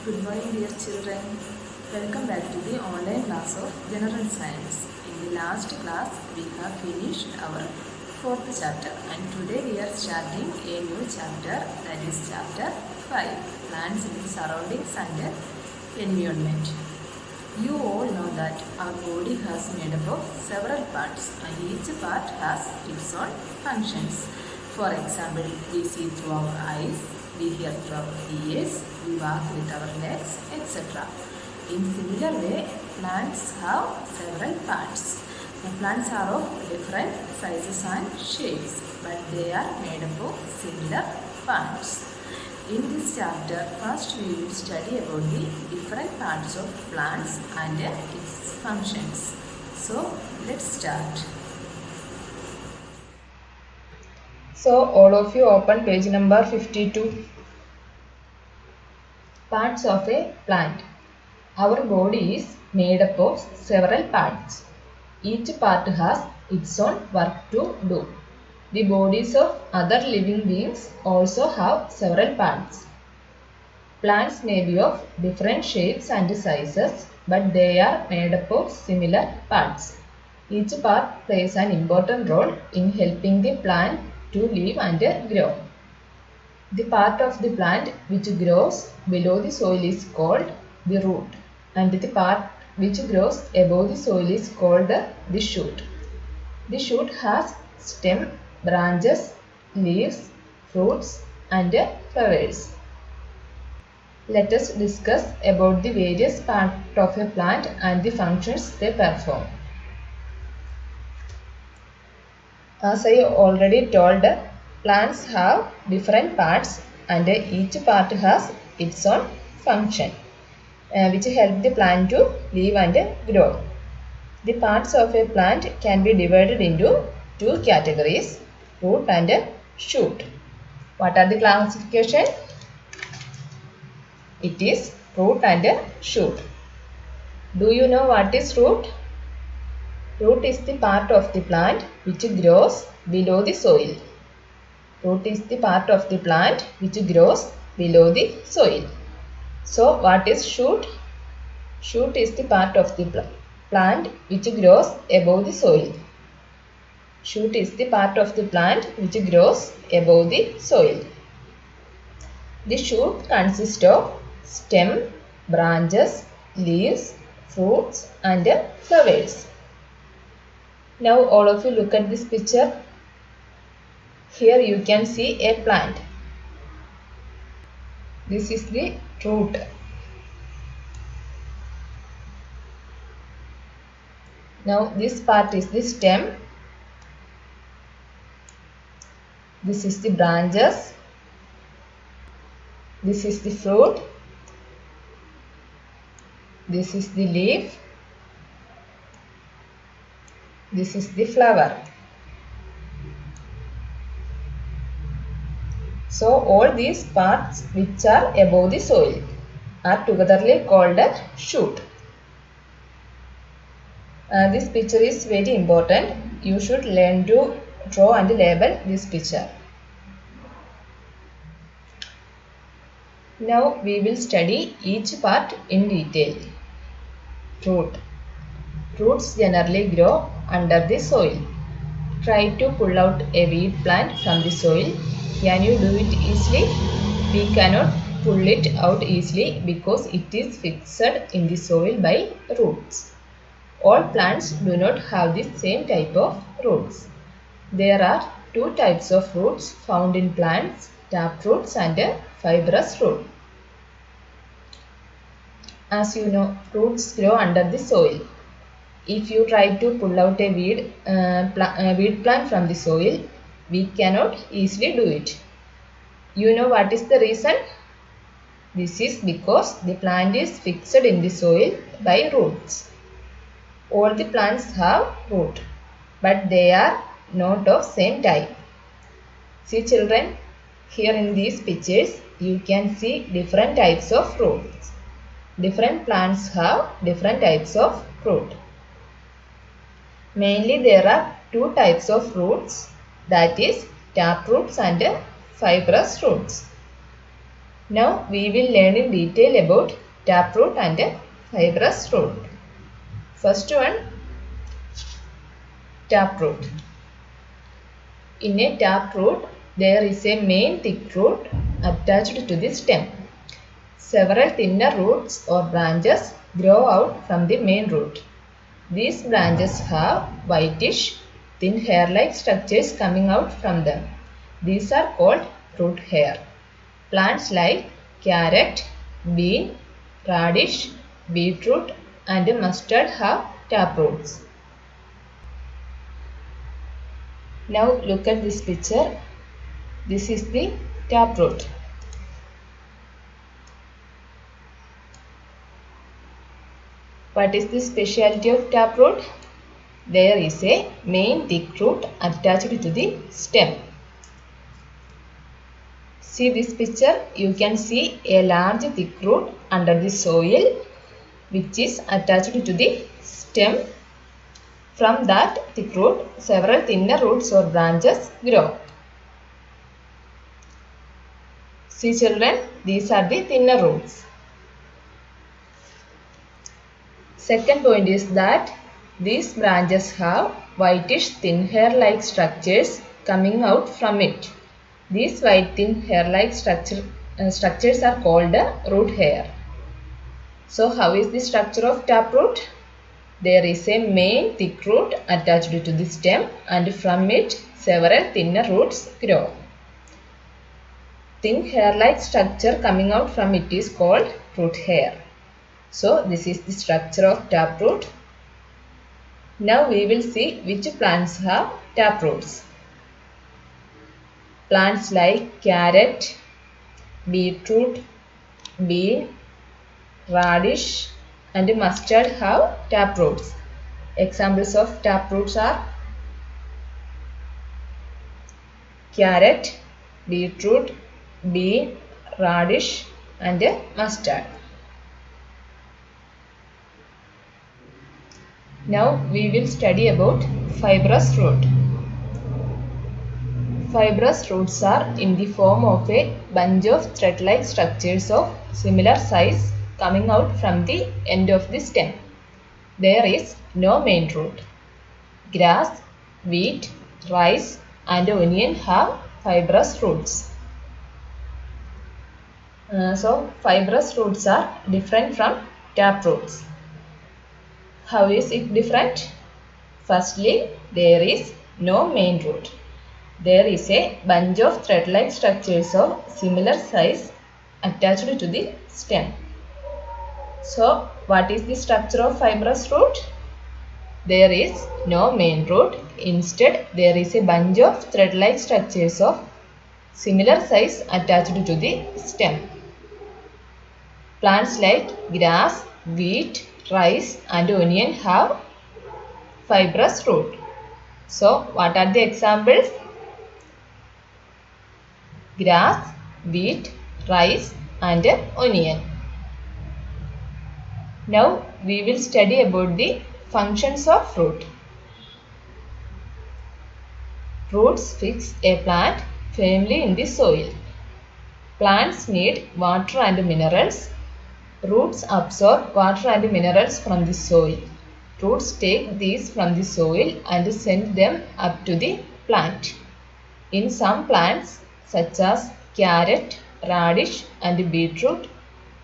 Good morning, dear children. Welcome back to the online class of General Science. In the last class, we have finished our fourth chapter, and today we are starting a new chapter, that is chapter 5, Plants in the Surroundings and Environment. You all know that our body has made up of several parts, and each part has its own functions. For example, we see through our eyes, we hear through our ears, we walk with our legs, etc. In similar way, plants have several parts. The plants are of different sizes and shapes, but they are made up of similar parts. In this chapter, first we will study about the different parts of plants and its functions. So, let's start. So all of you open page number 52. Parts of a plant. Our body is made up of several parts. Each part has its own work to do. The bodies of other living beings also have several parts. Plants may be of different shapes and sizes, but they are made up of similar parts. Each part plays an important role in helping the plant to live and grow. The part of the plant which grows below the soil is called the root, and the part which grows above the soil is called the shoot. The shoot has stem, branches, leaves, fruits and flowers. Let us discuss about the various parts of a plant and the functions they perform. As I already told, plants have different parts and each part has its own function which help the plant to live and grow. The parts of a plant can be divided into two categories, root and shoot. What are the classification? It is root and shoot. Do you know what is root? Root is the part of the plant which grows below the soil. Root is the part of the plant which grows below the soil. So what is shoot? Shoot is the part of the plant which grows above the soil. Shoot is the part of the plant which grows above the soil. The shoot consists of stem, branches, leaves, fruits and flowers. Now all of you look at this picture. Here you can see a plant. This is the root. Now this part is the stem. This is the branches. This is the fruit. This is the leaf. This is the flower. So all these parts which are above the soil are togetherly called a shoot. This picture is very important. You should learn to draw and label this picture. Now we will study each part in detail. Root. Roots generally grow under the soil. Try to pull out a weed plant from the soil. Can you do it easily? We cannot pull it out easily because it is fixed in the soil by roots. All plants do not have the same type of roots. There are two types of roots found in plants, tap roots and fibrous root. As you know, roots grow under the soil. If you try to pull out a weed plant from the soil, we cannot easily do it. You know what is the reason? This is because the plant is fixed in the soil by roots. All the plants have root, but they are not of same type. See children, here in these pictures you can see different types of roots. Different plants have different types of root. Mainly there are two types of roots, that is tap roots and fibrous roots. Now we will learn in detail about taproot and fibrous root. First one, taproot. In a taproot, there is a main thick root attached to the stem. Several thinner roots or branches grow out from the main root. These branches have whitish, thin hair-like structures coming out from them. These are called root hair. Plants like carrot, bean, radish, beetroot and mustard have taproots. Now look at this picture. This is the taproot. What is the specialty of taproot? There is a main thick root attached to the stem. See this picture, you can see a large thick root under the soil which is attached to the stem. From that thick root, several thinner roots or branches grow. See children, these are the thinner roots. Second point is that these branches have whitish thin hair-like structures coming out from it. These white thin hair-like structures are called root hair. So how is the structure of taproot? There is a main thick root attached to the stem and from it several thinner roots grow. Thin hair-like structure coming out from it is called root hair. So this is the structure of taproot. Now we will see which plants have taproots. Plants like carrot, beetroot, bean, radish and mustard have taproots. Examples of taproots are carrot, beetroot, bean, radish and mustard. Now we will study about fibrous root. Fibrous roots are in the form of a bunch of thread-like structures of similar size coming out from the end of the stem. There is no main root. Grass, wheat, rice and onion have fibrous roots. So fibrous roots are different from taproots. How is it different? Firstly, there is no main root. There is a bunch of thread-like structures of similar size attached to the stem. So, what is the structure of fibrous root? There is no main root. Instead, there is a bunch of thread-like structures of similar size attached to the stem. Plants like grass, wheat, rice and onion have fibrous root. So, what are the examples? Grass, wheat, rice and onion. Now, we will study about the functions of root. Roots fix a plant firmly in the soil. Plants need water and minerals. Roots absorb water and minerals from the soil. Roots take these from the soil and send them up to the plant. In some plants such as carrot, radish and beetroot,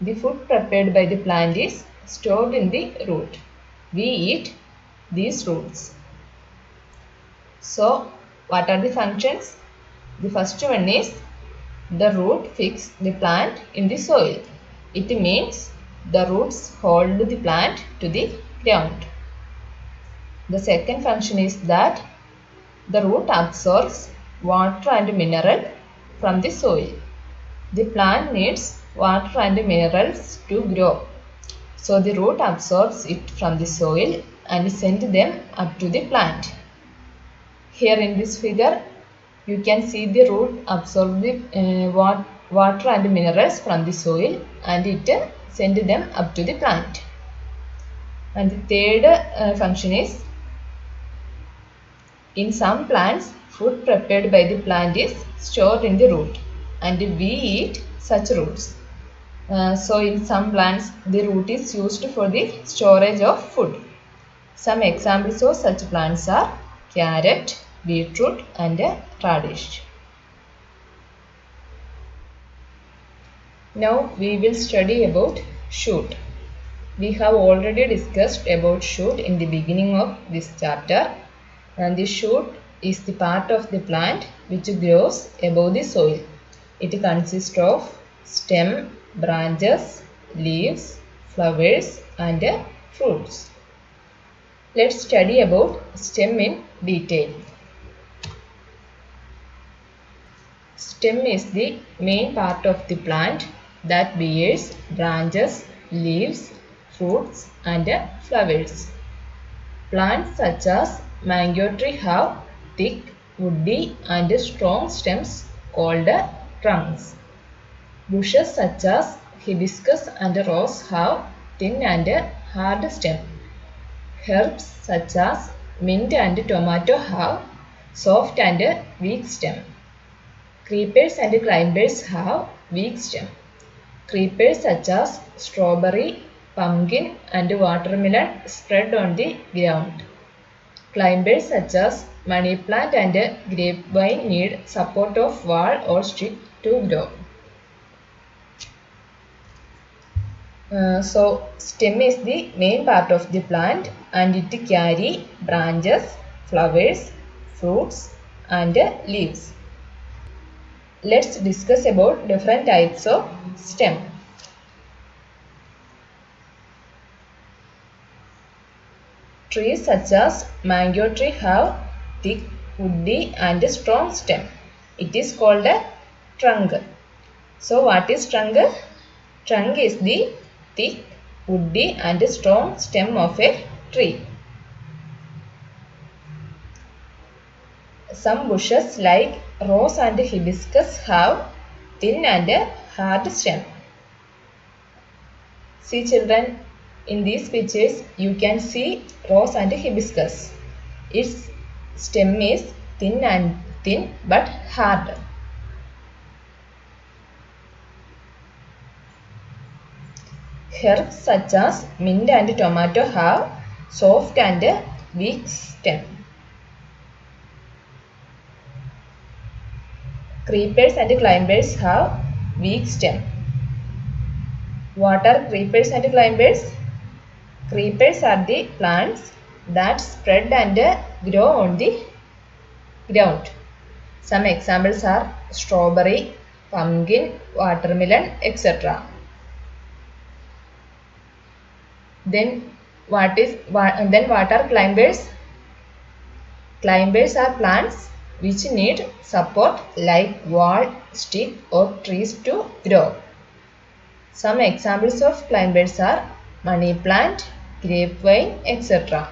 the food prepared by the plant is stored in the root. We eat these roots. So, what are the functions? The first one is the root fix the plant in the soil. It means the roots hold the plant to the ground. The second function is that the root absorbs water and mineral from the soil. The plant needs water and minerals to grow. So the root absorbs it from the soil and sends them up to the plant. Here in this figure, you can see the root absorb the water and minerals from the soil and it sends them up to the plant. And the third function is, in some plants, food prepared by the plant is stored in the root and we eat such roots. So in some plants, the root is used for the storage of food. Some examples of such plants are carrot, beetroot and radish. Now we will study about shoot. We have already discussed about shoot in the beginning of this chapter, and the shoot is the part of the plant which grows above the soil. It consists of stem, branches, leaves, flowers and fruits. Let's study about stem in detail. Stem is the main part of the plant that bears branches, leaves, fruits and flowers. Plants such as mango tree have thick, woody and strong stems called trunks. Bushes such as hibiscus and rose have thin and hard stem. Herbs such as mint and tomato have soft and weak stem. Creepers and climbers have weak stem. Creepers such as strawberry, pumpkin and watermelon spread on the ground. Climbers such as money plant and grapevine need support of wall or stick to grow. So stem is the main part of the plant and it carry branches, flowers, fruits and leaves. Let's discuss about different types of stem. Trees such as mango tree have thick, woody and strong stem. It is called a trunk. So what is trunk? Trunk is the thick, woody and strong stem of a tree. Some bushes like rose and hibiscus have thin and hard stem. See children, in these pictures you can see rose and hibiscus. Its stem is thin but hard. Herbs such as mint and tomato have soft and weak stem. Creepers and climbers have weak stem. What are creepers and climbers? Creepers are the plants that spread and grow on the ground. Some examples are strawberry, pumpkin, watermelon, etc. Then what are climbers? Climbers are plants which need support like wall, stick or trees to grow. Some examples of climbers are money plant, grapevine, etc.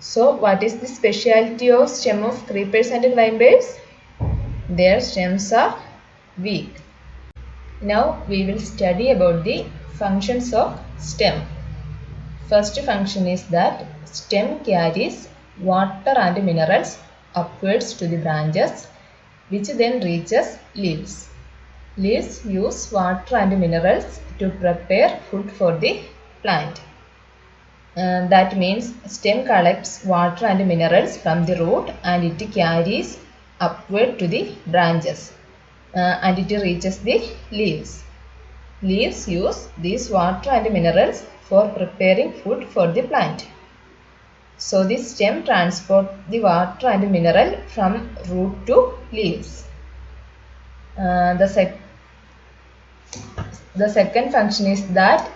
So what is the speciality of stem of creepers and climbers? Their stems are weak. Now we will study about the functions of stem. First function is that stem carries water and minerals upwards to the branches which then reaches leaves. Leaves use water and minerals to prepare food for the plant. That means stem collects water and minerals from the root and it carries upward to the branches and it reaches the leaves. Leaves use these water and minerals for preparing food for the plant. So the stem transports the water and mineral from root to leaves. The second function is that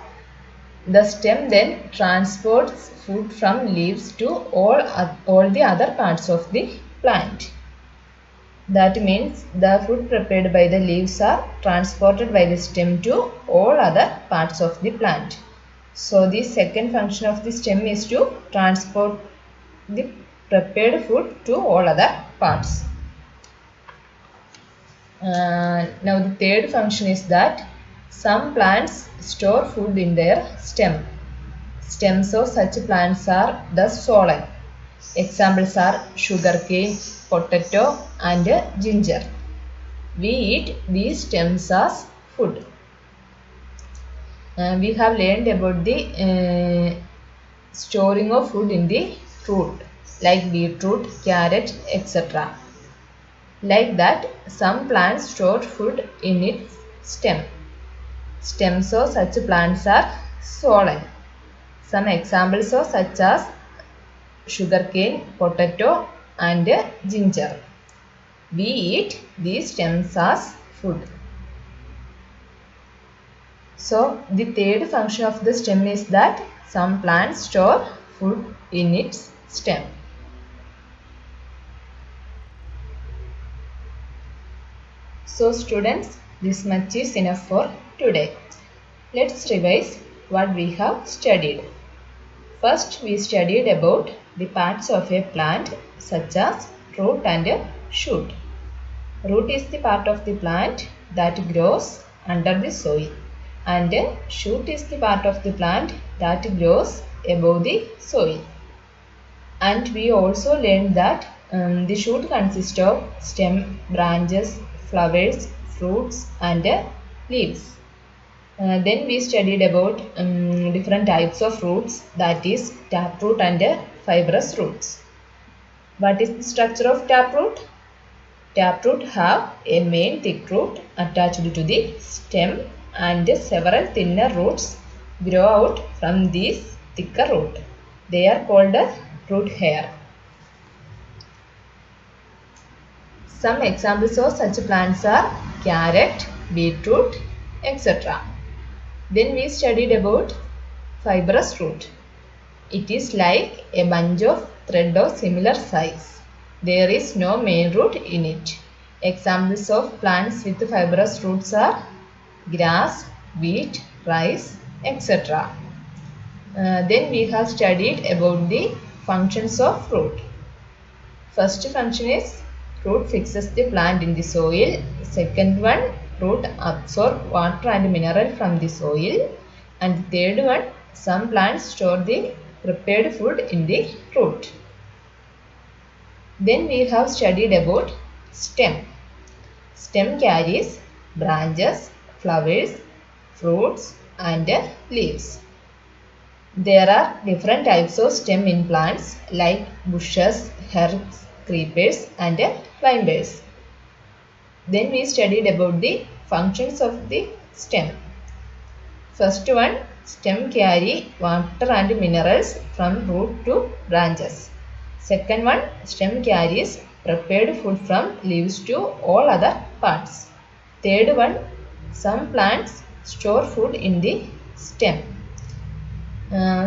the stem then transports food from leaves to all the other parts of the plant. That means the food prepared by the leaves are transported by the stem to all other parts of the plant. So the second function of the stem is to transport the prepared food to all other parts. Now the third function is that some plants store food in their stem. Stems of such plants are thus swollen. Examples are sugarcane, potato and ginger. We eat these stems as food. We have learned about the storing of food in the root, like beetroot, carrot, etc. Like that, some plants store food in its stem. Stems of such plants are swollen. Some examples of such as sugarcane, potato, and ginger. We eat these stems as food. So the third function of the stem is that some plants store food in its stem. So students, this much is enough for today. Let's revise what we have studied. First, we studied about the parts of a plant such as root and shoot. Root is the part of the plant that grows under the soil, and shoot is the part of the plant that grows above the soil. And we also learned that the shoot consists of stem, branches, flowers, fruits, and leaves. Then we studied about different types of roots, that is taproot and fibrous roots. What is the structure of taproot? Taproot have a main thick root attached to the stem, and several thinner roots grow out from this thicker root. They are called root hair. Some examples of such plants are carrot, beetroot, etc. Then we studied about fibrous root. It is like a bunch of thread of similar size. There is no main root in it. Examples of plants with fibrous roots are grass, wheat, rice, etc. Then we have studied about the functions of root. First function is root fixes the plant in the soil. Second one, root absorb water and mineral from the soil. And the third one, some plants store the prepared food in the root. Then we have studied about stem. Stem carries branches, flowers, fruits, and leaves. There are different types of stem in plants like bushes, herbs, creepers, and climbers. Then we studied about the functions of the stem. First one, stem carry water and minerals from root to branches. Second one, stem carries prepared food from leaves to all other parts. Third one, some plants store food in the stem.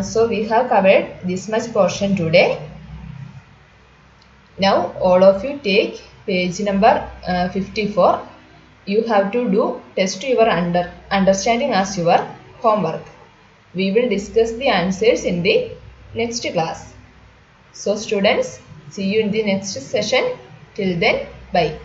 So we have covered this much portion today. Now all of you take page number 54. You have to do test your understanding as your homework. We will discuss the answers in the next class. So students, see you in the next session. Till then, bye.